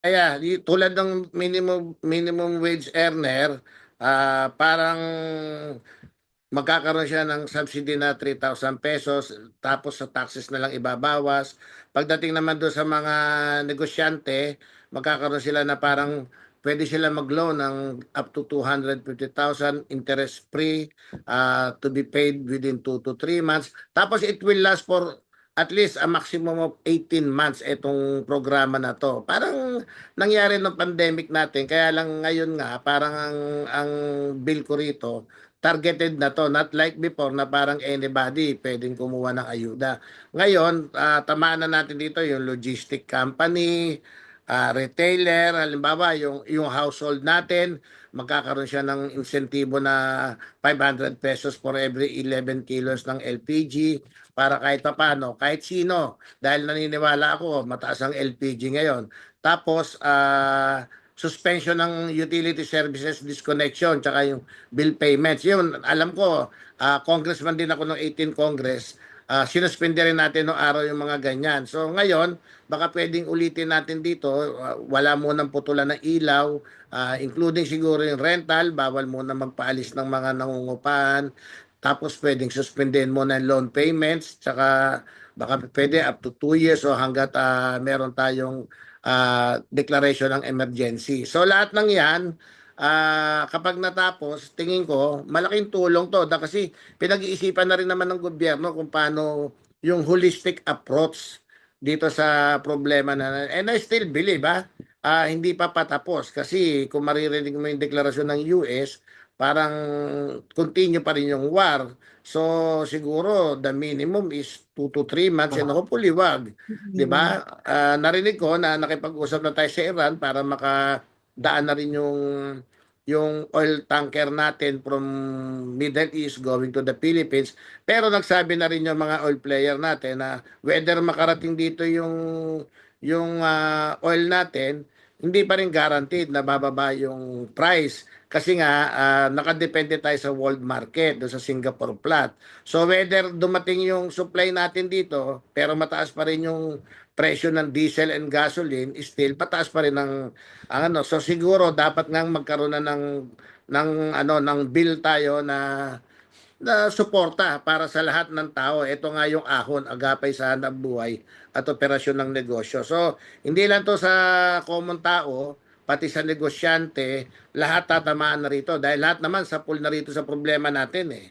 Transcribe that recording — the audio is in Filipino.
Kaya tulad ng minimum wage earner, parang magkakaroon siya ng subsidy na 3,000 pesos, tapos sa taxes na lang ibabawas. Pagdating naman doon sa mga negosyante, magkakaroon sila na parang pwede sila mag-loan ng up to 250,000 interest free, to be paid within 2 to 3 months. Tapos it will last for at least a maximum of 18 months itong programa na to. Parang nangyari ng pandemic natin, kaya lang ngayon nga parang ang bill ko rito targeted na to, not like before na parang anybody pwedeng kumuha ng ayuda. Ngayon, tamaan na natin dito yung logistic company, retailer, halimbawa yung household natin, magkakaroon siya ng insentibo na 500 pesos for every 11 kilos ng LPG para kahit paano, kahit sino, dahil naniniwala ako, mataas ang LPG ngayon. Tapos, suspension ng utility services disconnection, tsaka yung bill payments. Yun, alam ko, congressman din ako ng 18 Congress, sinuspende rin natin noong araw yung mga ganyan. So ngayon, baka pwedeng ulitin natin dito, wala munang putulan ng ilaw, including siguro yung rental, bawal muna magpaalis ng mga nangungupahan, tapos pwedeng suspendehin muna yung loan payments, tsaka baka pwede up to 2 years o hanggat meron tayong declaration ng emergency. So lahat ng yan, kapag natapos, tingin ko, malaking tulong to. Kasi pinag-iisipan na rin naman ng gobyerno kung paano yung holistic approach dito sa problema na. And I still believe, hindi pa patapos. Kasi kung maririnig mo yung deklarasyon ng US, parang continue pa rin yung war. So siguro the minimum is 2 to 3 months and hopefully wag. 'Di Mm. ba? Narinig ko na nakipag-usap na tayo sa Iran para makadaan na rin yung oil tanker natin from Middle East going to the Philippines. Pero nagsabi na rin yung mga oil player natin na whether makarating dito yung oil natin, hindi pa rin guaranteed na bababa yung price. Kasi nga, nakadepende tayo sa world market, doon sa Singapore Flat. So whether dumating yung supply natin dito, pero mataas pa rin yung presyo ng diesel and gasoline, still pataas pa rin ang ano. So siguro dapat ngang magkaroon na ng bill tayo na suporta para sa lahat ng tao. Ito nga yung ahon, agapay sa hanap buhay at operasyon ng negosyo. So, hindi lang to sa common tao, pati sa negosyante, lahat tatamaan na rito. Dahil lahat naman sa pool na rito sa problema natin eh.